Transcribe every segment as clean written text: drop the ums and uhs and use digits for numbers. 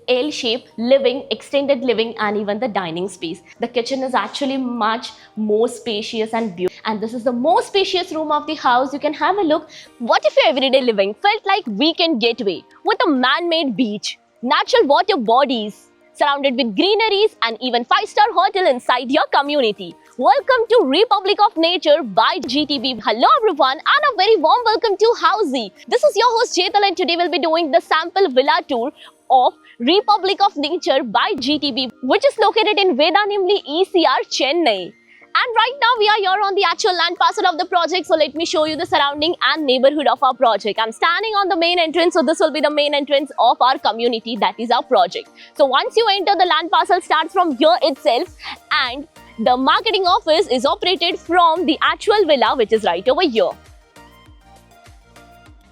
L-shaped living, extended living, and even the dining space. The kitchen is actually much more spacious and beautiful. And this is the most spacious room of the house. You can have a look. What if your everyday living felt like weekend getaway with a man-made beach, natural water bodies, surrounded with greeneries, and even 5-star hotel inside your community? Welcome to Republic of Nature by GTB. Hello everyone and a very warm welcome to Housey. This is your host Chetal and today we'll be doing the sample villa tour of Republic of Nature by GTB, which is located in Vedanamali ECR, Chennai. And right now we are here on the actual land parcel of the project. So let me show you the surrounding and neighborhood of our project. I'm standing on the main entrance. So this will be the main entrance of our community, that is our project. So once you enter, the land parcel starts from here itself, and the marketing office is operated from the actual villa, which is right over here.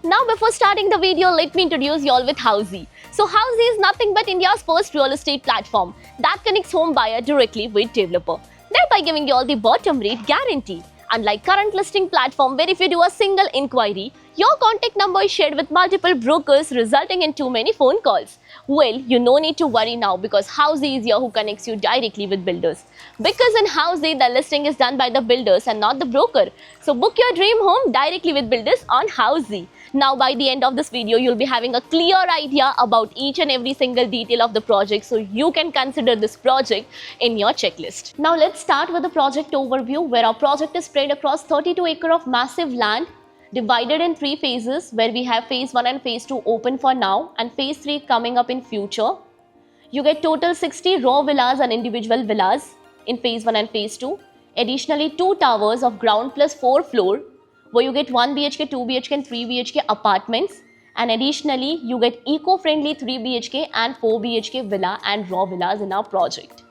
Now before starting the video, let me introduce you all with Housey. So Housey is nothing but India's first real estate platform that connects home buyer directly with developer, thereby giving you all the bottom rate guarantee. Unlike current listing platform where if you do a single inquiry, your contact number is shared with multiple brokers, resulting in too many phone calls. Well, you no need to worry now because Housey is here who connects you directly with builders. Because in Housey, the listing is done by the builders and not the broker. So book your dream home directly with builders on Housey. Now by the end of this video, you'll be having a clear idea about each and every single detail of the project, so you can consider this project in your checklist. Now let's start with the project overview, where our project is spread across 32 acres of massive land divided in 3 phases, where we have phase 1 and phase 2 open for now and phase 3 coming up in future. You get total 60 raw villas and individual villas in phase 1 and phase 2. Additionally, 2 towers of ground plus 4 floor, where you get 1 BHK, 2 BHK and 3 BHK apartments, and additionally you get eco-friendly 3 BHK and 4 BHK villa and raw villas in our project.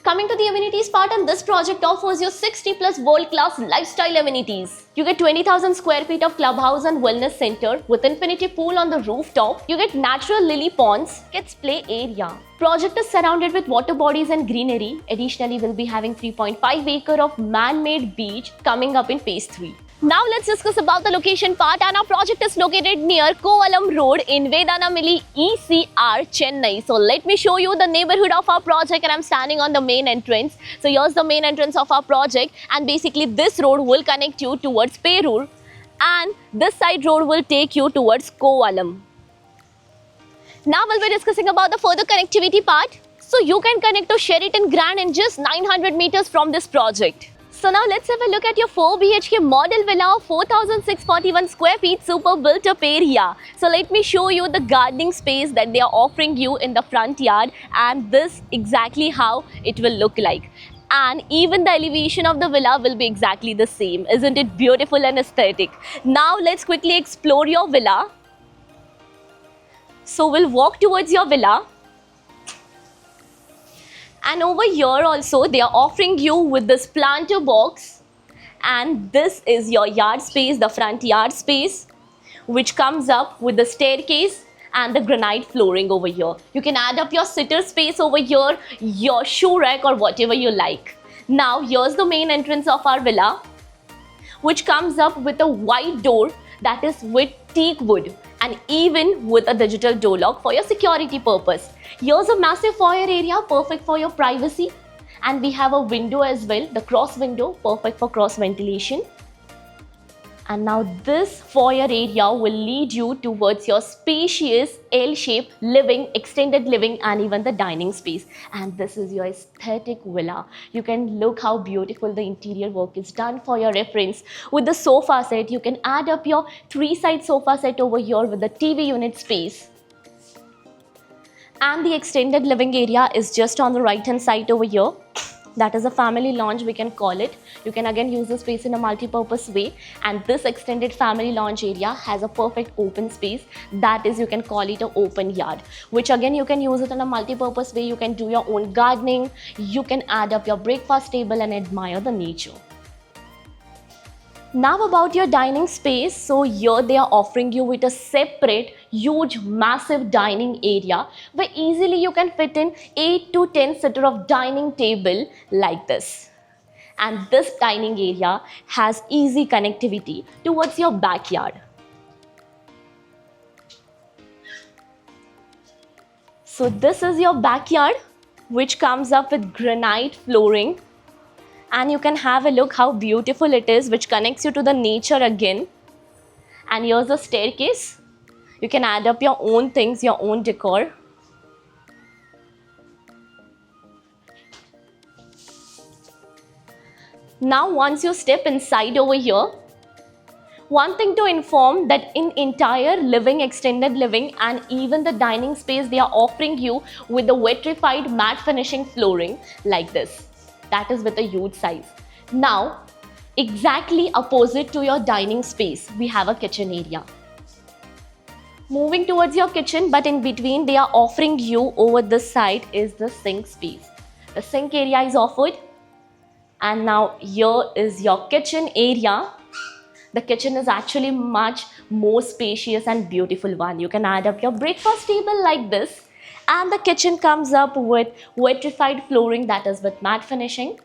Coming to the amenities part, and this project offers you 60 plus world-class lifestyle amenities. You get 20,000 square feet of clubhouse and wellness center with infinity pool on the rooftop. You get natural lily ponds, kids play area. Project is surrounded with water bodies and greenery. Additionally, we'll be having 3.5 acre of man-made beach coming up in phase 3. Now let's discuss about the location part, and our project is located near Kovalam Road in Vedanamali ECR, Chennai. So let me show you the neighborhood of our project, and I'm standing on the main entrance. So here's the main entrance of our project, and basically this road will connect you towards Perur and this side road will take you towards Kovalam. Now we'll be discussing about the further connectivity part. So you can connect to Sheraton Grand in just 900 meters from this project. So now let's have a look at your 4 BHK model villa of 4,641 square feet super built up area. So let me show you the gardening space that they are offering you in the front yard, and this exactly how it will look like. And even the elevation of the villa will be exactly the same. Isn't it beautiful and aesthetic? Now let's quickly explore your villa. So we'll walk towards your villa. And over here also they are offering you with this planter box, and this is your yard space, the front yard space, which comes up with the staircase and the granite flooring over here. You can add up your sitter space over here, your shoe rack or whatever you like. Now here's the main entrance of our villa, which comes up with a white door that is with teak wood and even with a digital door lock for your security purpose. Here's a massive foyer area, perfect for your privacy, and we have a window as well, the cross window, perfect for cross ventilation. And now this foyer area will lead you towards your spacious L-shaped living, extended living, and even the dining space. And this is your aesthetic villa. You can look how beautiful the interior work is done for your reference. With the sofa set, you can add up your 3-side sofa set over here with the TV unit space. And the extended living area is just on the right hand side over here. That is a family lounge, we can call it. You can again use the space in a multi-purpose way, and this extended family lounge area has a perfect open space. That is, you can call it an open yard, which again you can use it in a multi-purpose way. You can do your own gardening, you can add up your breakfast table and admire the nature. Now about your dining space, so here they are offering you with a separate, huge, massive dining area where easily you can fit in 8 to 10 seater of dining table like this. And this dining area has easy connectivity towards your backyard. So this is your backyard, which comes up with granite flooring. And you can have a look how beautiful it is, which connects you to the nature again. And here's a staircase. You can add up your own things, your own decor. Now once you step inside over here, one thing to inform that in entire living, extended living and even the dining space, they are offering you with the vitrified matte finishing flooring like this. That is with a huge size. Now, exactly opposite to your dining space, we have a kitchen area. Moving towards your kitchen, but in between they are offering you over this side is the sink space. The sink area is offered. And now here is your kitchen area. The kitchen is actually much more spacious and beautiful one. You can add up your breakfast table like this. And the kitchen comes up with vitrified flooring, that is with matte finishing.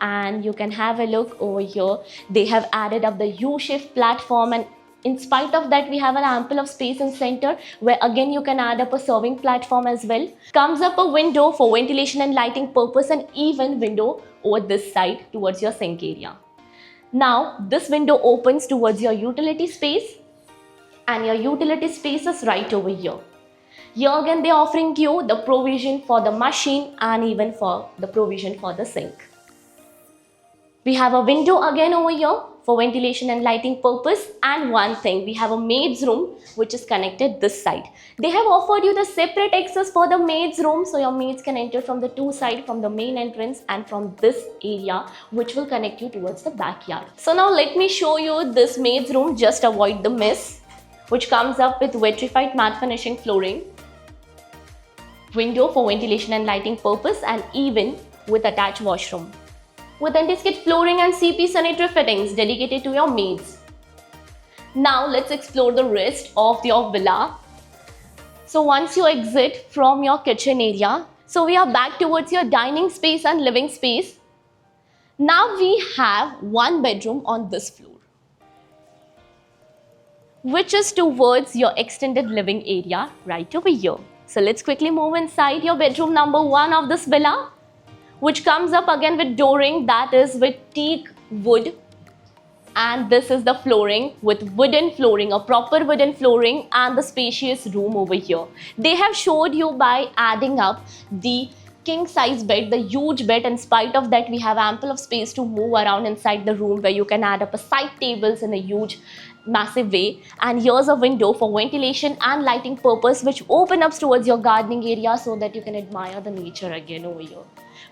And you can have a look over here. They have added up the U-shaped platform, and in spite of that, we have an ample of space in center where again you can add up a serving platform as well. Comes up a window for ventilation and lighting purpose, and even window over this side towards your sink area. Now this window opens towards your utility space, and your utility space is right over here. Here again they are offering you the provision for the machine and even for the provision for the sink. We have a window again over here for ventilation and lighting purpose, and one thing, we have a maid's room which is connected this side. They have offered you the separate access for the maid's room, so your maids can enter from the two sides, from the main entrance and from this area, which will connect you towards the backyard. So now let me show you this maid's room, just avoid the mess, which comes up with vitrified matte finishing flooring, window for ventilation and lighting purpose, and even with attached washroom, with anti-skid flooring and CP sanitary fittings dedicated to your maids. Now let's explore the rest of your villa. So once you exit from your kitchen area, so we are back towards your dining space and living space. Now we have one bedroom on this floor, which is towards your extended living area right over here. So let's quickly move inside your bedroom number 1 of this villa, which comes up again with dooring, that is with teak wood, and this is the flooring with wooden flooring, a proper wooden flooring, and the spacious room over here. They have showed you by adding up the king size bed, the huge bed. In spite of that, we have ample of space to move around inside the room, where you can add up a side tables in a huge massive way. And here's a window for ventilation and lighting purpose, which open up towards your gardening area so that you can admire the nature again over here.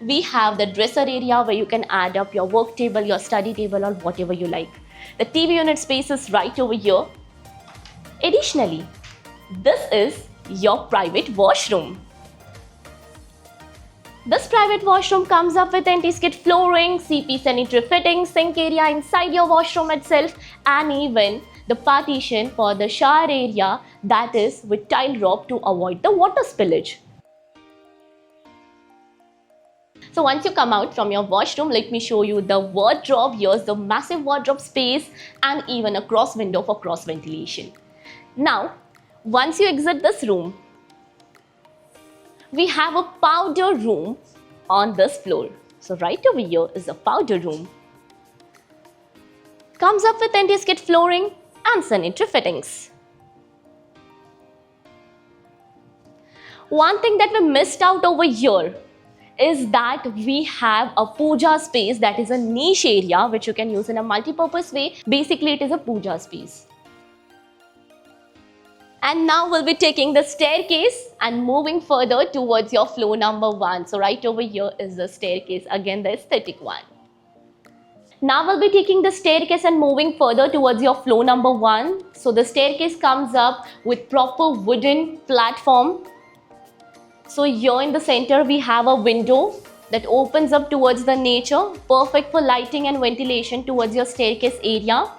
We have the dresser area where you can add up your work table, your study table, or whatever you like. The TV unit space is right over here. Additionally, this is your private washroom. This private washroom comes up with anti-skid flooring, CP sanitary fittings, sink area inside your washroom itself, and even the partition for the shower area, that is with tile rope to avoid the water spillage. So once you come out from your washroom, let me show you the wardrobe. Here's the massive wardrobe space and even a cross window for cross ventilation. Now, once you exit this room, we have a powder room on this floor. So right over here is a powder room. Comes up with anti-skid flooring and sanitary fittings. One thing that we missed out over here is that we have a puja space, that is a niche area which you can use in a multi-purpose way. Basically, it is a puja space. And now we'll be taking the staircase and moving further towards your floor number 1. So right over here is the staircase, again the aesthetic one. Now we'll be taking the staircase and moving further towards your floor number 1. So the staircase comes up with proper wooden platform. So here in the center we have a window that opens up towards the nature, perfect for lighting and ventilation towards your staircase area.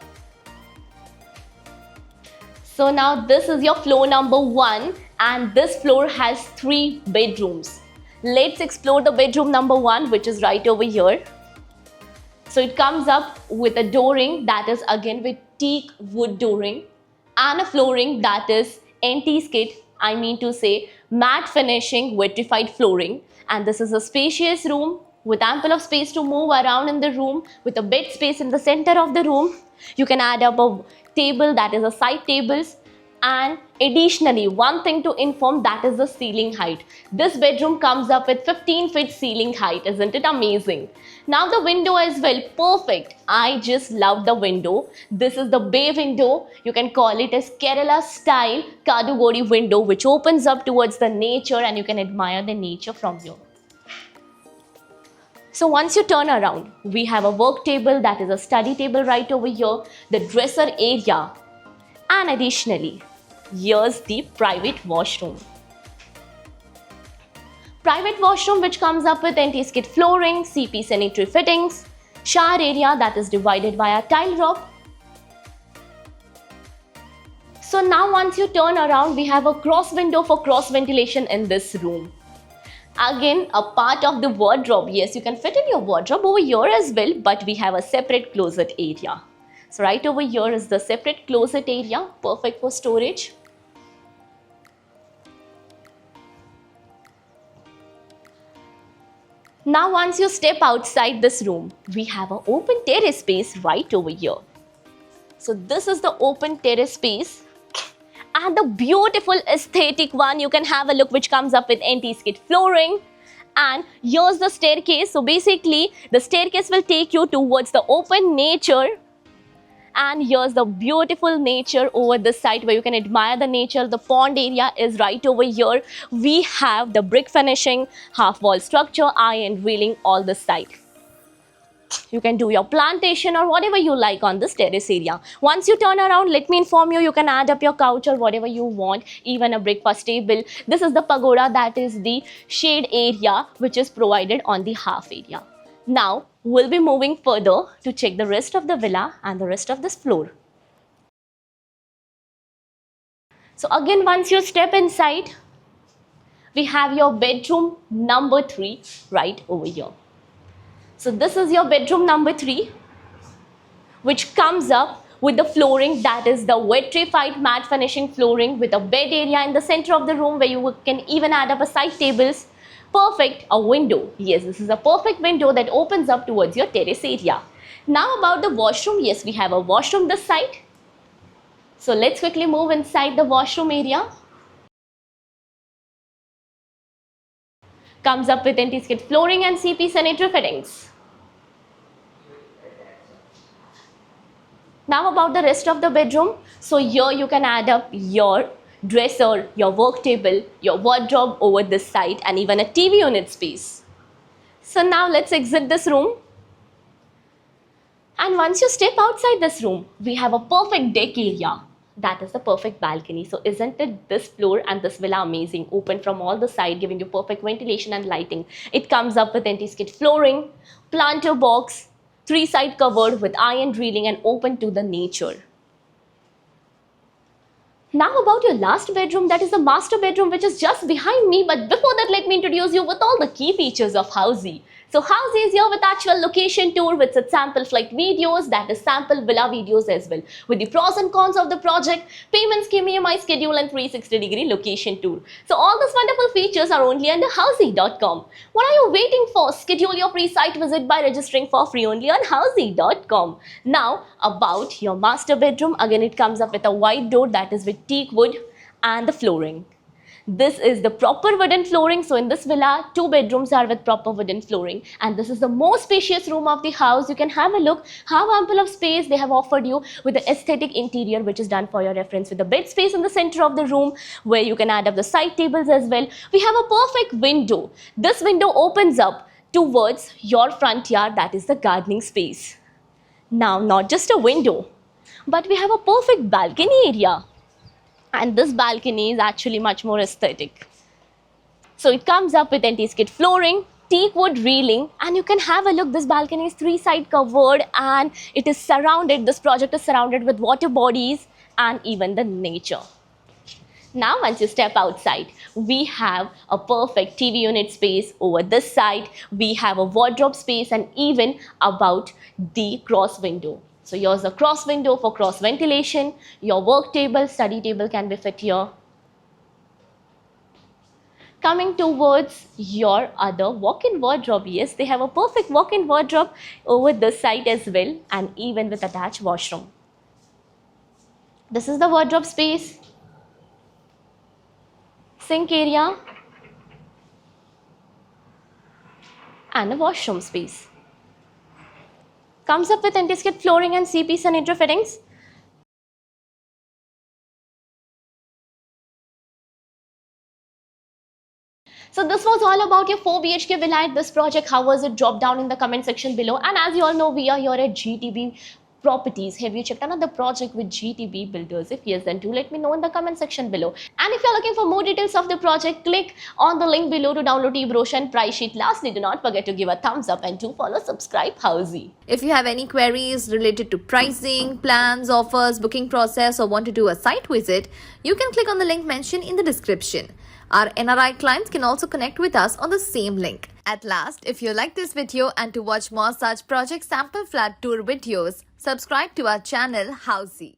So now this is your floor number 1, and this floor has 3 bedrooms. Let's explore the bedroom number 1, which is right over here. So it comes up with a dooring, that is again with teak wood dooring, and a flooring that is anti-skid I mean to say matte finishing vitrified flooring. And this is a spacious room with ample of space to move around in the room, with a bed space in the center of the room. You can add up a table, that is a side tables. And additionally, one thing to inform, that is the ceiling height. This bedroom comes up with 15 feet ceiling height. Isn't it amazing? Now the window as well, perfect. I just love the window. This is the bay window. You can call it as Kerala style Kadugodi window, which opens up towards the nature and you can admire the nature from here. So once you turn around, we have a work table, that is a study table right over here, the dresser area, and additionally, here's the private washroom. Private washroom which comes up with anti-skid flooring, CP sanitary fittings, shower area that is divided by a tile roof. So now once you turn around, we have a cross window for cross ventilation in this room. Again, a part of the wardrobe. Yes, you can fit in your wardrobe over here as well, but we have a separate closet area. So right over here is the separate closet area, perfect for storage. Now once you step outside this room, we have an open terrace space right over here. So this is the open terrace space. And the beautiful aesthetic one, you can have a look, which comes up with anti-skid flooring. And here's the staircase. So basically, the staircase will take you towards the open nature. And here's the beautiful nature over this side where you can admire the nature. The pond area is right over here. We have the brick finishing, half wall structure, iron railing all this side. You can do your plantation or whatever you like on this terrace area. Once you turn around, let me inform you, you can add up your couch or whatever you want, even a breakfast table. This is the pagoda, that is the shade area which is provided on the half area. Now, we'll be moving further to check the rest of the villa and the rest of this floor. So again, once you step inside, we have your bedroom number 3 right over here. So this is your bedroom number 3, which comes up with the flooring, that is the vitrified matte finishing flooring, with a bed area in the center of the room where you can even add up a side tables. Perfect, a window. Yes, this is a perfect window that opens up towards your terrace area. Now about the washroom. Yes, we have a washroom this side. So let's quickly move inside the washroom area. Comes up with anti-skid flooring and CP sanitary fittings. Now about the rest of the bedroom. So here you can add up your dresser, your work table, your wardrobe over this side, and even a TV unit space. So now let's exit this room. And once you step outside this room, we have a perfect deck area. That is the perfect balcony. So isn't it this floor and this villa amazing? Open from all the side, giving you perfect ventilation and lighting. It comes up with anti-skid flooring, planter box, 3-side covered with iron railing and open to the nature. Now about your last bedroom, that is the master bedroom, which is just behind me. But before that, let me introduce you with all the key features of Housey. So Housey is here with actual location tour with its sample flight videos, that is sample villa videos as well, with the pros and cons of the project, payment scheme, EMI schedule and 360-degree location tour. So all these wonderful features are only under Housey.com. What are you waiting for? Schedule your free site visit by registering for free only on Housey.com. Now about your master bedroom, again it comes up with a white door, that is with teak wood and the flooring. This is the proper wooden flooring. So in this villa, 2 bedrooms are with proper wooden flooring. And this is the most spacious room of the house. You can have a look how ample of space they have offered you with the aesthetic interior, which is done for your reference, with the bed space in the center of the room where you can add up the side tables as well. We have a perfect window. This window opens up towards your front yard, that is the gardening space. Now, not just a window, but we have a perfect balcony area. And this balcony is actually much more aesthetic. So it comes up with anti-skid flooring, teak wood railing, and you can have a look. This balcony is 3-side covered and it is surrounded, this project is surrounded with water bodies and even the nature. Now once you step outside, we have a perfect TV unit space over this side. We have a wardrobe space and even about the cross window. So here's a cross window for cross ventilation. Your work table, study table can be fit here. Coming towards your other walk-in wardrobe, yes, they have a perfect walk-in wardrobe over this side as well, and even with attached washroom. This is the wardrobe space, sink area, and a washroom space. Comes up with anti-skid flooring and CP sanitary fittings. So this was all about your 4 BHK villa at this project. How was it? Drop down in the comment section below. And as you all know, we are here at GTB Properties. Have you checked another project with GTB Builders? If yes, then do let me know in the comment section below. And if you're looking for more details of the project, click on the link below to download e-brochure and price sheet. Lastly, do not forget to give a thumbs up and do follow subscribe Housey. If you have any queries related to pricing, plans, offers, booking process, or want to do a site visit, you can click on the link mentioned in the description. Our NRI clients can also connect with us on the same link. At last, if you like this video and to watch more such project sample flat tour videos, subscribe to our channel Housey.